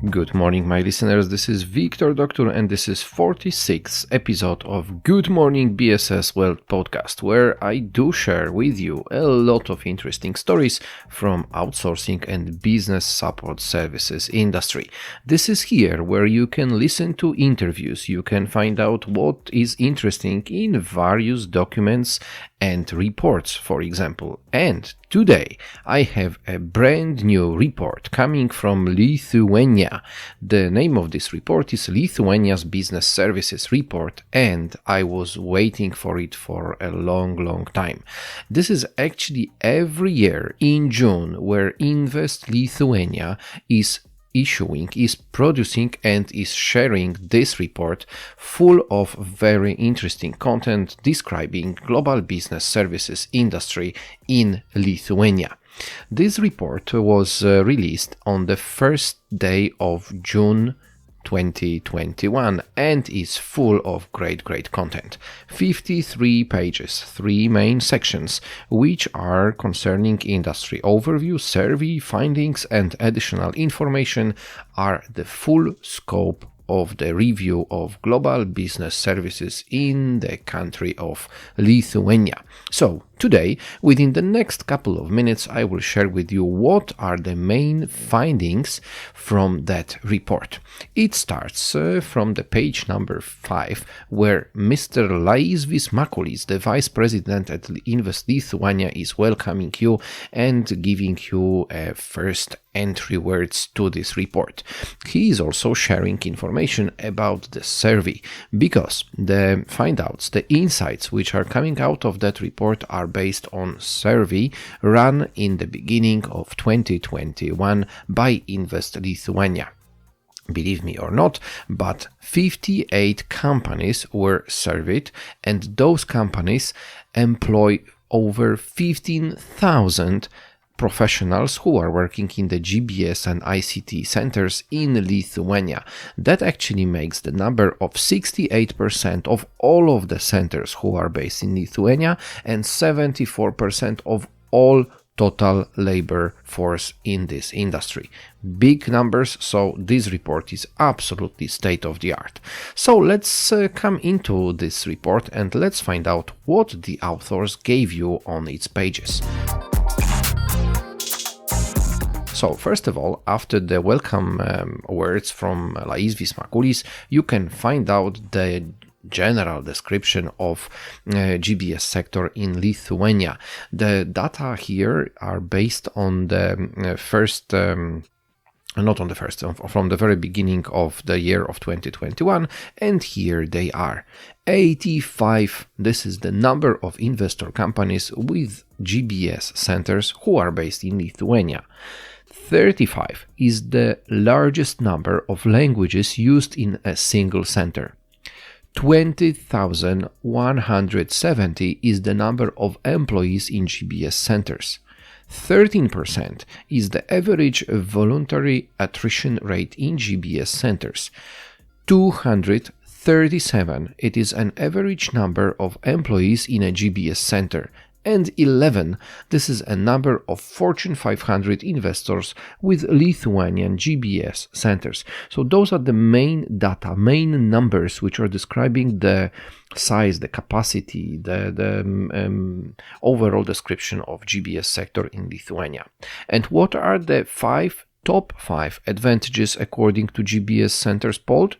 Good morning, my listeners. This is Wiktor Doctor, and this is 46th episode of Good Morning BSS World podcast, where I do share with you a lot of interesting stories from outsourcing and business support services industry. This is here where you can listen to interviews, you can find out what is interesting in various documents and reports, for example. And today I have a brand new report coming from Lithuania. The name of this report is Lithuania's Business Services Report, and I was waiting for it for a long time. This is actually every year in June where Invest Lithuania is producing and is sharing this report full of very interesting content describing global business services industry in Lithuania. This report was released on the first day of June 2021 and is full of great content. 53 pages, 3 main sections, which are concerning industry overview, survey findings, and additional information are the full scope of the review of global business services in the country of Lithuania. So today, within the next couple of minutes, I will share with you what are the main findings from that report. It starts from the page number 5, where Mr. Laisvis Makulis, the Vice President at Invest Lithuania, is welcoming you and giving you first entry words to this report. He is also sharing information about the survey, because the findouts, the insights which are coming out of that report are based on survey run in the beginning of 2021 by Invest Lithuania. Believe me or not, but 58 companies were surveyed, and those companies employ over 15,000 professionals who are working in the GBS and ICT centers in Lithuania. That actually makes the number of 68% of all of the centers who are based in Lithuania and 74% of all total labor force in this industry. Big numbers, so this report is absolutely state of the art. So let's come into this report and let's find out what the authors gave you on its pages. So first of all, after the welcome words from Laisvis Makulis, you can find out the general description of GBS sector in Lithuania. The data here are based on the from the very beginning of the year of 2021, and here they are. 85, this is the number of investor companies with GBS centers who are based in Lithuania. 35 is the largest number of languages used in a single center. 20,170 is the number of employees in GBS centers. 13% is the average voluntary attrition rate in GBS centers. 237, it is an average number of employees in a GBS center. And 11, this is a number of Fortune 500 investors with Lithuanian GBS centers. So those are the main data, main numbers which are describing the size, the capacity, the overall description of GBS sector in Lithuania. And what are the top 5 advantages according to GBS centers polled?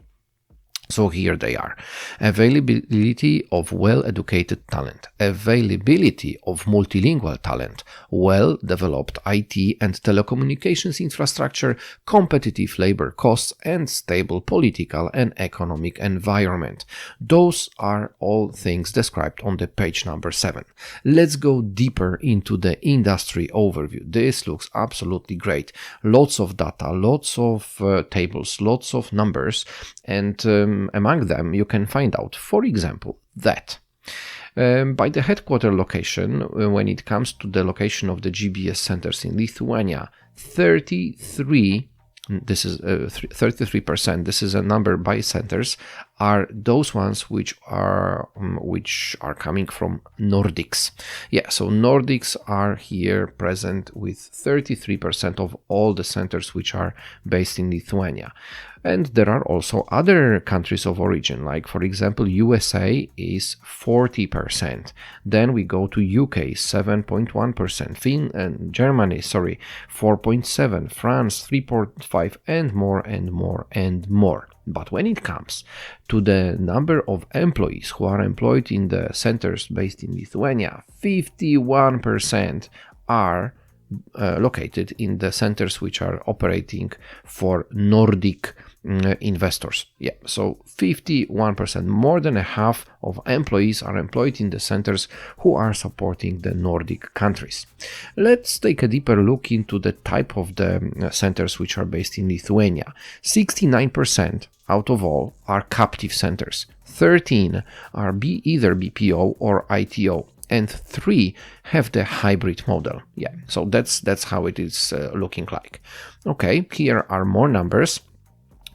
So here they are. Availability of well-educated talent, availability of multilingual talent, well-developed IT and telecommunications infrastructure, competitive labor costs, and stable political and economic environment. Those are all things described on the page number 7. Let's go deeper into the industry overview. This looks absolutely great. Lots of data, lots of tables, lots of numbers, and among them you can find out, for example, that by the headquarter location, when it comes to the location of the GBS centers in Lithuania, 33%, this is a number by centers, are those ones which are coming from Nordics. Yeah, so Nordics are here present with 33% of all the centers which are based in Lithuania. And there are also other countries of origin, like for example USA is 40%. Then we go to UK 7.1%, Germany 4.7%, France 3.5%, and more and more and more. But when it comes to the number of employees who are employed in the centers based in Lithuania, 51% are located in the centers which are operating for Nordic investors. Yeah, so 51%, more than a half of employees are employed in the centers who are supporting the Nordic countries. Let's take a deeper look into the type of the centers which are based in Lithuania. 69% out of all are captive centers. 13 are either BPO or ITO. And 3 have the hybrid model. Yeah, so that's how it is looking like. Okay, here are more numbers,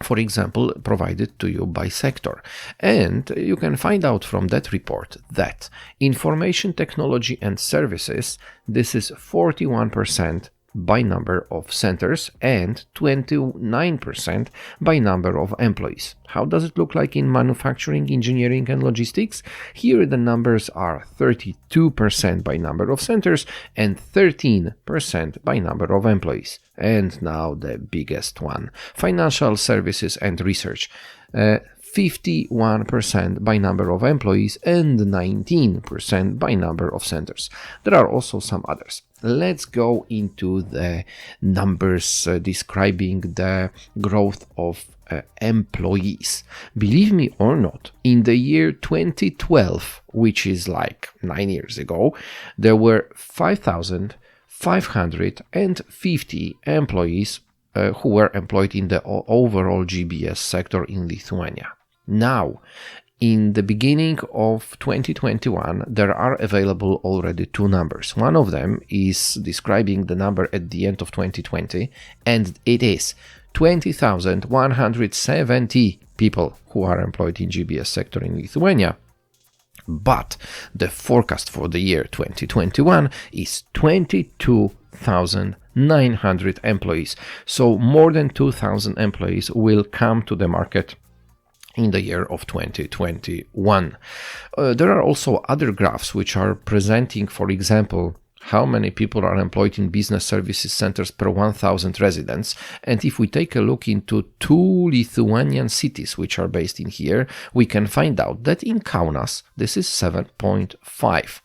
for example, provided to you by sector. And you can find out from that report that information technology and services, this is 41% by number of centers and 29% by number of employees. How does it look like in manufacturing, engineering, and logistics? Here the numbers are 32% by number of centers and 13% by number of employees. And now the biggest one, financial services and research. 51% by number of employees and 19% by number of centers. There are also some others. Let's go into the numbers describing the growth of employees. Believe me or not, in the year 2012, which is like 9 years ago, there were 5,550 employees who were employed in the overall GBS sector in Lithuania. Now, in the beginning of 2021, there are available already 2 numbers. One of them is describing the number at the end of 2020, and it is 20,170 people who are employed in GBS sector in Lithuania. But the forecast for the year 2021 is 22,900 employees. So more than 2,000 employees will come to the market in the year of 2021. There are also other graphs which are presenting, for example, how many people are employed in business services centers per 1,000 residents. And if we take a look into 2 Lithuanian cities which are based in here, we can find out that in Kaunas, this is 7.5.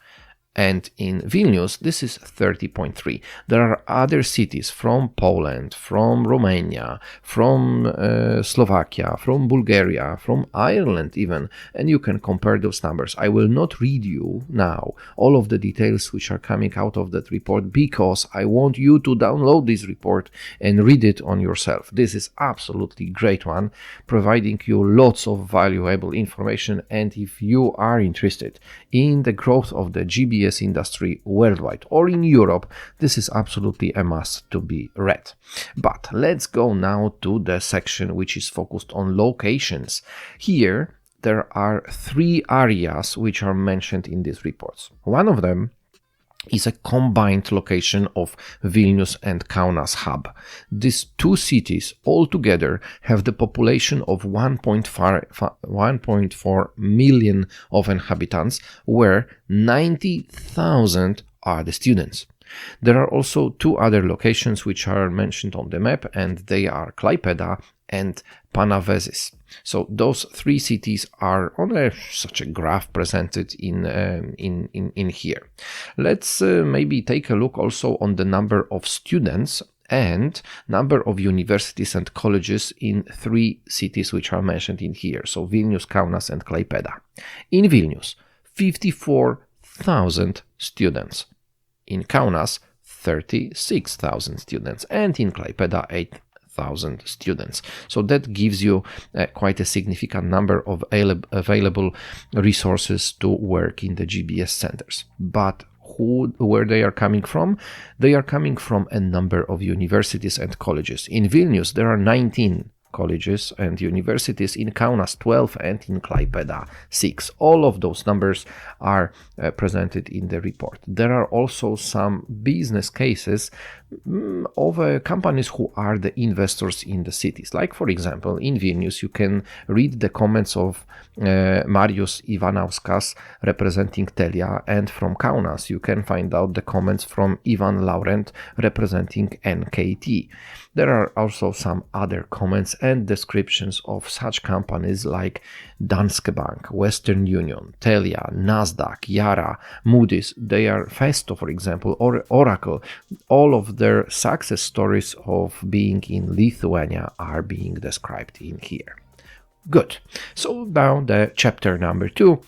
And in Vilnius, this is 30.3. There are other cities from Poland, from Romania, from Slovakia, from Bulgaria, from Ireland even, and you can compare those numbers. I will not read you now all of the details which are coming out of that report because I want you to download this report and read it on yourself. This is absolutely great one, providing you lots of valuable information, and if you are interested in the growth of the GBS industry worldwide or in Europe, this is absolutely a must to be read. But let's go now to the section which is focused on locations. Here there are 3 areas which are mentioned in these reports. One of them is a combined location of Vilnius and Kaunas hub. These 2 cities altogether have the population of 1.4 million of inhabitants, where 90,000 are the students. There are also 2 other locations which are mentioned on the map, and they are Klaipėda and Panevėžys. So those 3 cities are on such a graph presented in here. Let's maybe take a look also on the number of students and number of universities and colleges in 3 cities which are mentioned in here. So Vilnius, Kaunas and Klaipėda. In Vilnius, 54,000 students. In Kaunas, 36,000 students. And in Klaipėda, 8,000 students. So that gives you quite a significant number of available resources to work in the GBS centers. But where they are coming from? They are coming from a number of universities and colleges. In Vilnius, there are 19 colleges and universities, in Kaunas 12 and in Klaipėda 6. All of those numbers are presented in the report. There are also some business cases of companies who are the investors in the cities. Like, for example, in Vilnius, you can read the comments of Marius Ivanauskas representing Telia, and from Kaunas you can find out the comments from Ivan Laurent representing NKT. There are also some other comments and descriptions of such companies like Danske Bank, Western Union, Telia, Nasdaq, Yara, Moody's. They are Festo, for example, or Oracle. All of their success stories of being in Lithuania are being described in here. Good. So now the chapter number 2,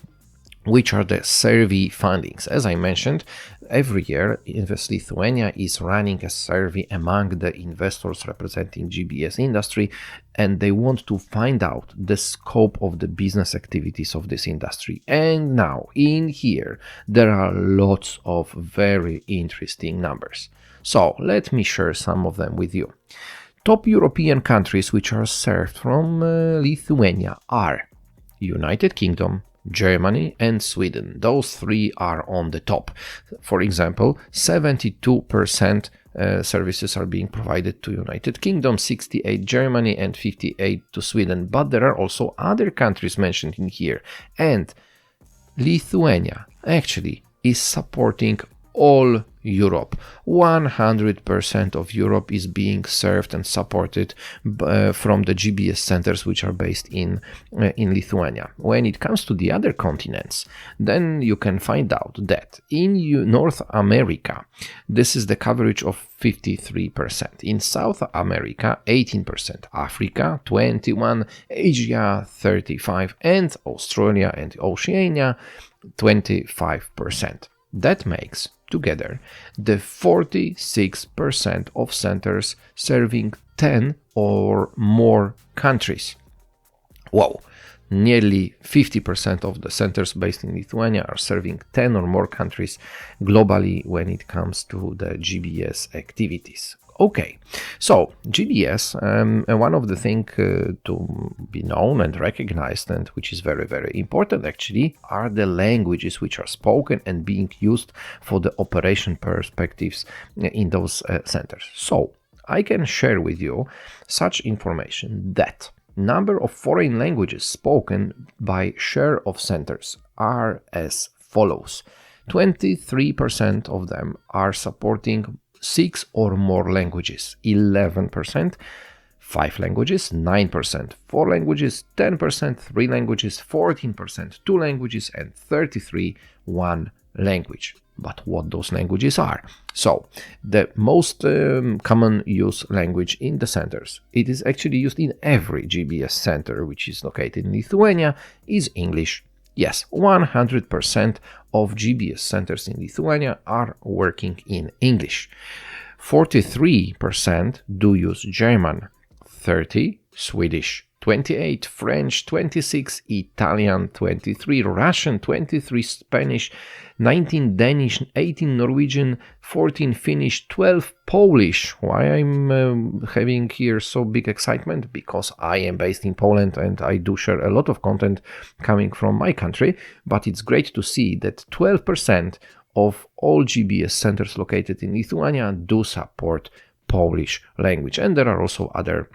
which are the survey findings. As I mentioned, every year Invest Lithuania is running a survey among the investors representing GBS industry, and they want to find out the scope of the business activities of this industry. And now in here there are lots of very interesting numbers. So let me share some of them with you. Top European countries which are served from Lithuania are United Kingdom, Germany and Sweden. Those three are on the top. For example, 72% services are being provided to United Kingdom, 68 Germany and 58 to Sweden. But there are also other countries mentioned in here. And Lithuania actually is supporting all Europe. 100% of Europe is being served and supported from the GBS centers which are based in Lithuania. When it comes to the other continents, then you can find out that in North America, this is the coverage of 53%. In South America, 18%. Africa, 21%. Asia, 35%. And Australia and Oceania, 25%. That makes together the 46% of centers serving 10 or more countries. Wow, nearly 50% of the centers based in Lithuania are serving 10 or more countries globally when it comes to the GBS activities. Okay, so GBS, one of the things to be known and recognized, and which is very, very important actually, are the languages which are spoken and being used for the operation perspectives in those centers. So I can share with you such information that number of foreign languages spoken by share of centers are as follows. 23% of them are supporting 6 or more languages, 11%, 5 languages, 9%, 4 languages, 10%, 3 languages, 14%, 2 languages, and 33, 1 language. But what those languages are? So, the most common use language in the centers, it is actually used in every GBS center which is located in Lithuania, is English. Yes, 100% of GBS centers in Lithuania are working in English. 43% do use German, 30% Swedish, 28% French, 26% Italian, 23% Russian, 23% Spanish, 19% Danish, 18% Norwegian, 14% Finnish, 12% Polish. Why I'm having here so big excitement? Because I am based in Poland and I do share a lot of content coming from my country, but it's great to see that 12% of all GBS centers located in Lithuania do support Polish language, and there are also other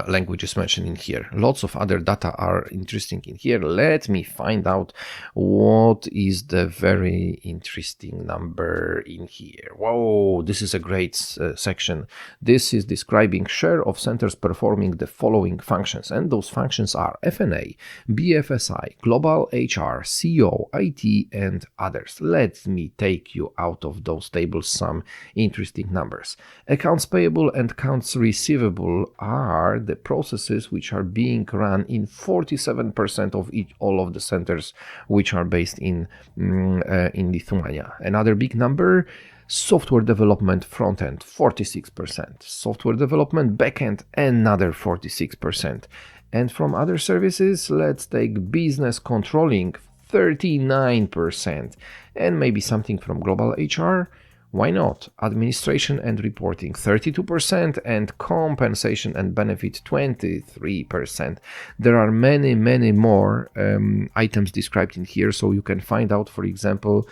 languages mentioned in here. Lots of other data are interesting in here. Let me find out what is the very interesting number in here. Whoa, this is a great section. This is describing share of centers performing the following functions, and those functions are FNA, BFSI, Global HR, CO, IT, and others. Let me take you out of those tables some interesting numbers. Accounts payable and accounts receivable are the processes which are being run in 47% of all of the centers which are based in Lithuania. Another big number, software development front-end, 46%. Software development back-end, another 46%. And from other services, let's take business controlling, 39%. And maybe something from global HR, Why not? Administration and reporting 32% and compensation and benefit 23%. There are many more items described in here, so you can find out, for example,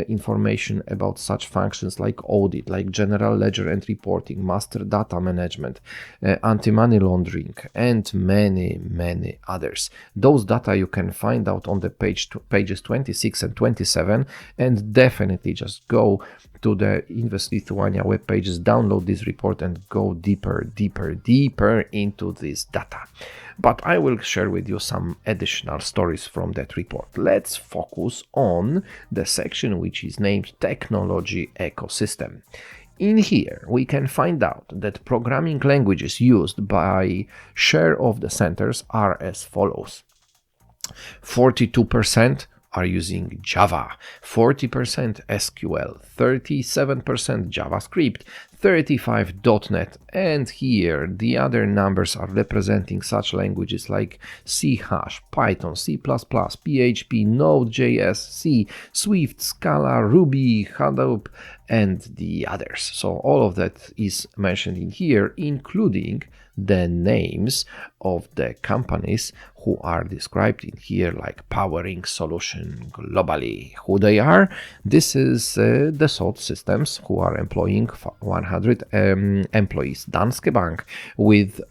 information about such functions like audit, like general ledger and reporting, master data management, anti-money laundering, and many others. Those data you can find out on the pages 26 and 27, and definitely just go to the Invest Lithuania web pages, download this report and go deeper into this data. But I will share with you some additional stories from that report. Let's focus on the section which is named Technology Ecosystem. In here, we can find out that programming languages used by share of the centers are as follows. 42% are using Java, 40% SQL, 37% JavaScript, 35% .NET, and here the other numbers are representing such languages like C#, Python, C++, PHP, Node.js, C, Swift, Scala, Ruby, Hadoop, and the others. So all of that is mentioned in here, including the names of the companies who are described in here, like Powering Solution globally. Who they are? This is the Salt Systems, who are employing 100 employees. Danske Bank with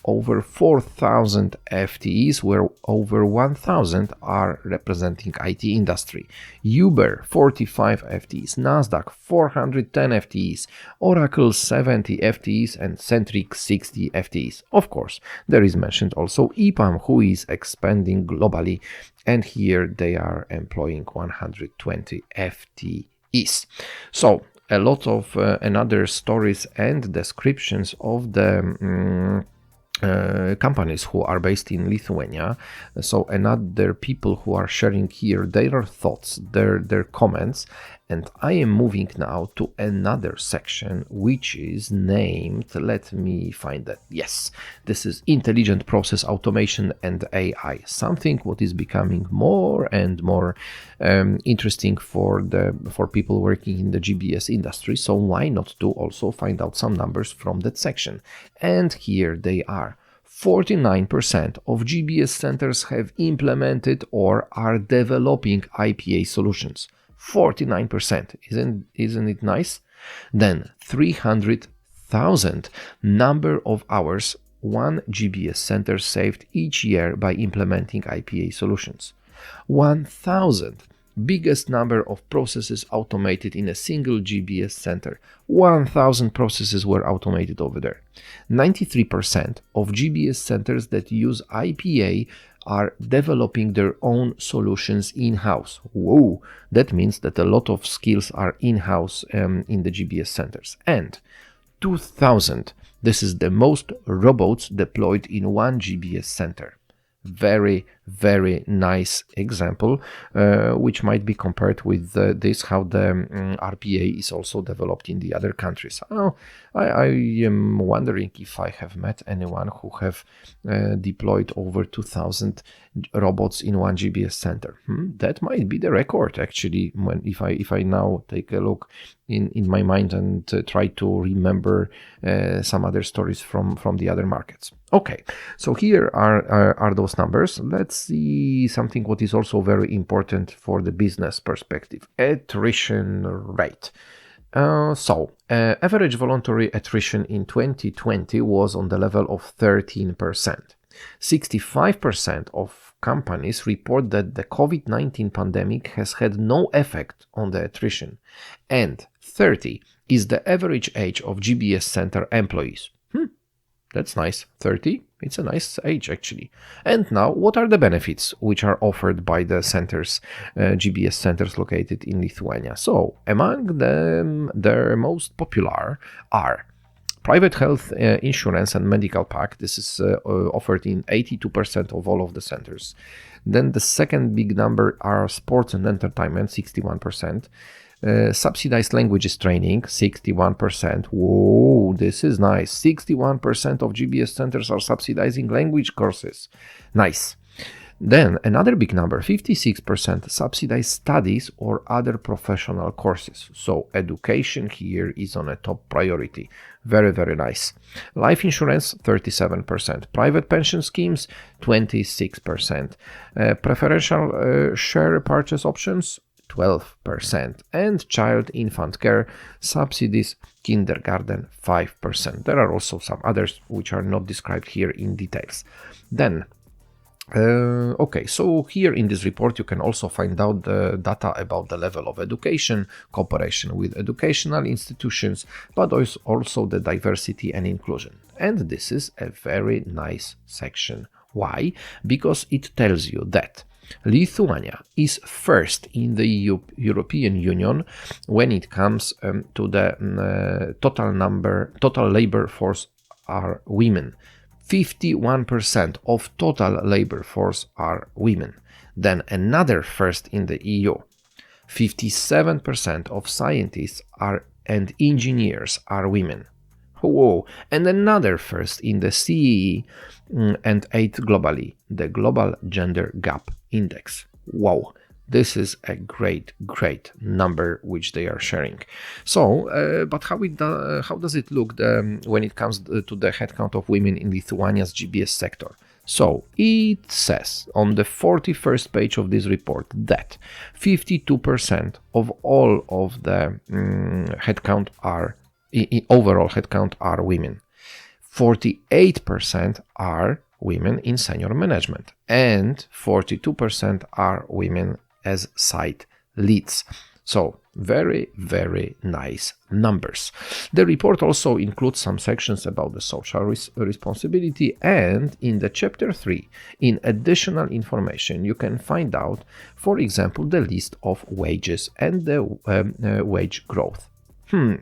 over 4,000 FTEs, where over 1,000 are representing IT industry. Uber, 45 FTEs. Nasdaq, 410 FTEs. Oracle, 70 FTEs. And Centric, 60 FTEs. Of course, there is mentioned also EPAM, who is expanding globally, and here they are employing 120 FTEs. So, a lot of another stories and descriptions of the companies who are based in Lithuania. So another people who are sharing here their thoughts, their comments, and I am moving now to another section which is named, let me find that, yes, this is Intelligent Process Automation and AI, something what is becoming more and more interesting for people working in the GBS industry. So why not to also find out some numbers from that section? And here they are. 49% of GBS centers have implemented or are developing IPA solutions. 49%. Isn't it nice? Then 300,000 number of hours one GBS center saved each year by implementing IPA solutions. 1,000 biggest number of processes automated in a single GBS center. 1,000 processes were automated over there. 93% of GBS centers that use IPA are developing their own solutions in-house. Whoa, that means that a lot of skills are in-house in the GBS centers. And 2,000, this is the most robots deployed in one GBS center. Very nice example, which might be compared with this, how the RPA is also developed in the other countries. I am wondering if I have met anyone who have deployed over 2,000 robots in one GBS center. That might be the record, actually, if I now take a look in my mind and try to remember some other stories from the other markets. Okay, so here are those numbers. Let's see something what is also very important for the business perspective: attrition rate. Average voluntary attrition in 2020 was on the level of 13%. 65% of companies report that the COVID-19 pandemic has had no effect on the attrition, and 30 is the average age of GBS center employees. That's nice. 30, it's a nice age, actually. And now, what are the benefits which are offered by the centers, GBS centers located in Lithuania? So, among them, the most popular are private health insurance and medical pack. This is offered in 82% of all of the centers. Then the second big number are sports and entertainment, 61%. Subsidized languages training, 61%. Whoa, this is nice. 61% of GBS centers are subsidizing language courses. Nice. Then another big number, 56% subsidized studies or other professional courses. So education here is on a top priority. Very, very nice. Life insurance, 37%. Private pension schemes, 26%. Preferential share purchase options, 12%. And child infant care subsidies, kindergarten, 5%. There are also some others which are not described here in details. Then okay, so here in this report you can also find out the data about the level of education, cooperation with educational institutions, but also the diversity and inclusion. And this is a very nice section. Why? Because it tells you that Lithuania is first in the European Union when it comes to the total labor force are women. 51% of total labor force are women. Then another first in the EU. 57% of scientists and engineers are women. Whoa. And another first in the CEE and 8th globally, the Global Gender Gap Index. Wow. This is a great number which they are sharing. So, but how does it look when it comes to the headcount of women in Lithuania's GBS sector? So it says on the 41st page of this report that 52% of all of the headcount overall headcount are women. 48% are women in senior management, and 42% are women as site leads. So very, very nice numbers. The report also includes some sections about the social responsibility, and in the chapter 3, in additional information, you can find out, for example, the list of wages and the wage growth.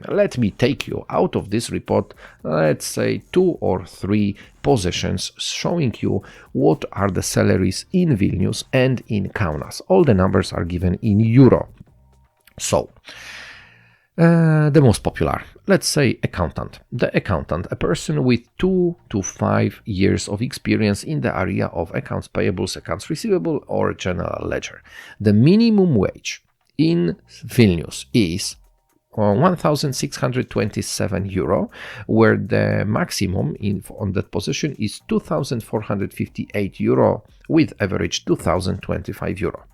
Let me take you out of this report, let's say 2 or 3 positions showing you what are the salaries in Vilnius and in Kaunas. All the numbers are given in euro. So, the most popular, let's say accountant. The accountant, a person with 2 to 5 years of experience in the area of accounts payables, accounts receivable, or general ledger. The minimum wage in Vilnius is 1,627 euro, where the maximum on that position is 2,458 euro, with average 2,025 euro.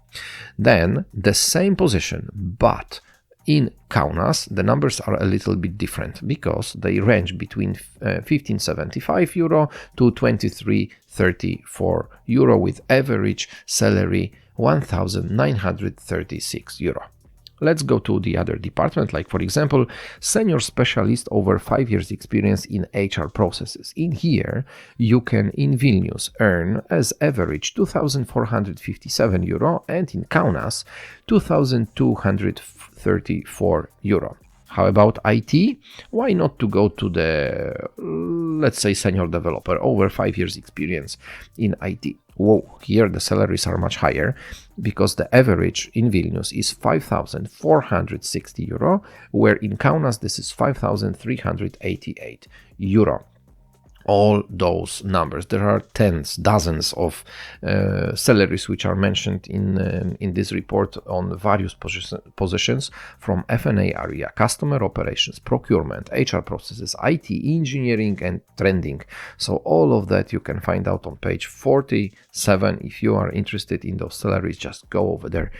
Then the same position, but in Kaunas, the numbers are a little bit different because they range between 1,575 euro to 2,334 euro, with average salary 1,936 euro. Let's go to the other department, like for example, senior specialist over 5 years experience in HR processes. In here, you can in Vilnius earn as average 2,457 euro and in Kaunas 2,234 euro. How about IT? Why not to go to the, let's say, senior developer over 5 years experience in IT? Whoa, here the salaries are much higher because the average in Vilnius is 5,460 euro, where in Kaunas this is 5,388 euro. All those numbers, there are dozens of salaries which are mentioned in this report on various positions from F&A area, customer operations, procurement, HR processes, IT, engineering, and trending. So all of that you can find out on page 47. If you are interested in those salaries, just go over there,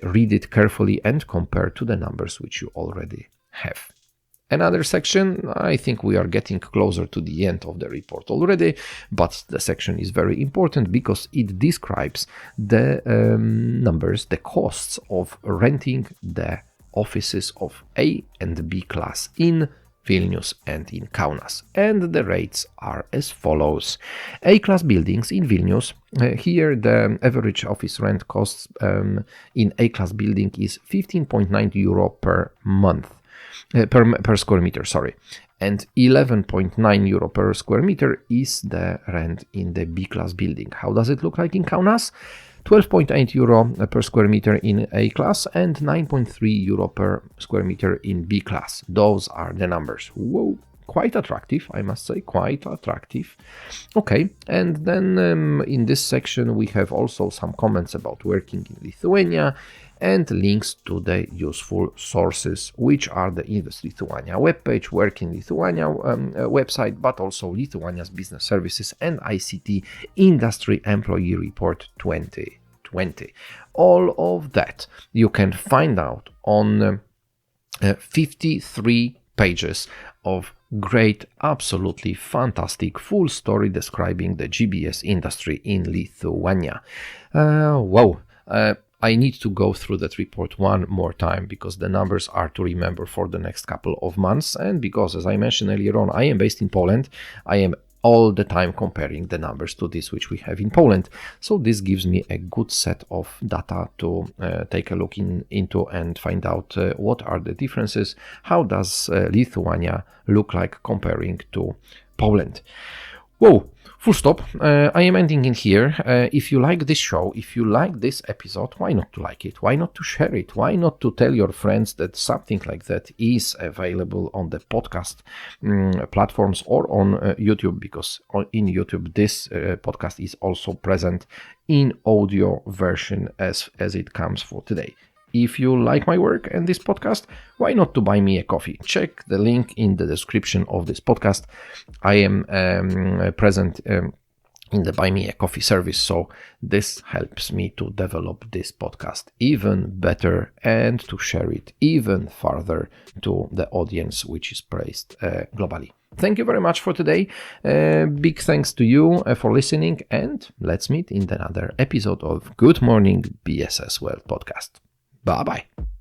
read it carefully, and compare to the numbers which you already have. Another section, I think we are getting closer to the end of the report already, but the section is very important because it describes the numbers, the costs of renting the offices of A and B class in Vilnius and in Kaunas. And the rates are as follows. A-class buildings in Vilnius, here the average office rent costs in A-class building is 15.9 euro per month. Per square meter, and 11.9 euro per square meter is the rent in the B-class building. How does it look like in Kaunas? 12.8 euro per square meter in A-class and 9.3 euro per square meter in B-class. Those are the numbers. Whoa, quite attractive, I must say, quite attractive. Okay, and then in this section we have also some comments about working in Lithuania and links to the useful sources, which are the Invest Lithuania webpage, Work in Lithuania website, but also Lithuania's Business Services and ICT Industry Employee Report 2020. All of that you can find out on 53 pages of great, absolutely fantastic full story describing the GBS industry in Lithuania. Wow. I need to go through that report one more time because the numbers are to remember for the next couple of months, and because, as I mentioned earlier on, I am based in Poland, I am all the time comparing the numbers to this which we have in Poland. So this gives me a good set of data to take a look into and find out what are the differences, how does Lithuania look like comparing to Poland. Whoa, full stop. I am ending in here. If you like this show, if you like this episode, why not to like it? Why not to share it? Why not to tell your friends that something like that is available on the podcast platforms or on YouTube? Because in YouTube, this podcast is also present in audio version as it comes for today. If you like my work and this podcast, why not to buy me a coffee? Check the link in the description of this podcast. I am present in the Buy Me a Coffee service, so this helps me to develop this podcast even better and to share it even further to the audience which is praised globally. Thank you very much for today. Big thanks to you for listening, and let's meet in another episode of Good Morning BSS World Podcast. Bye-bye.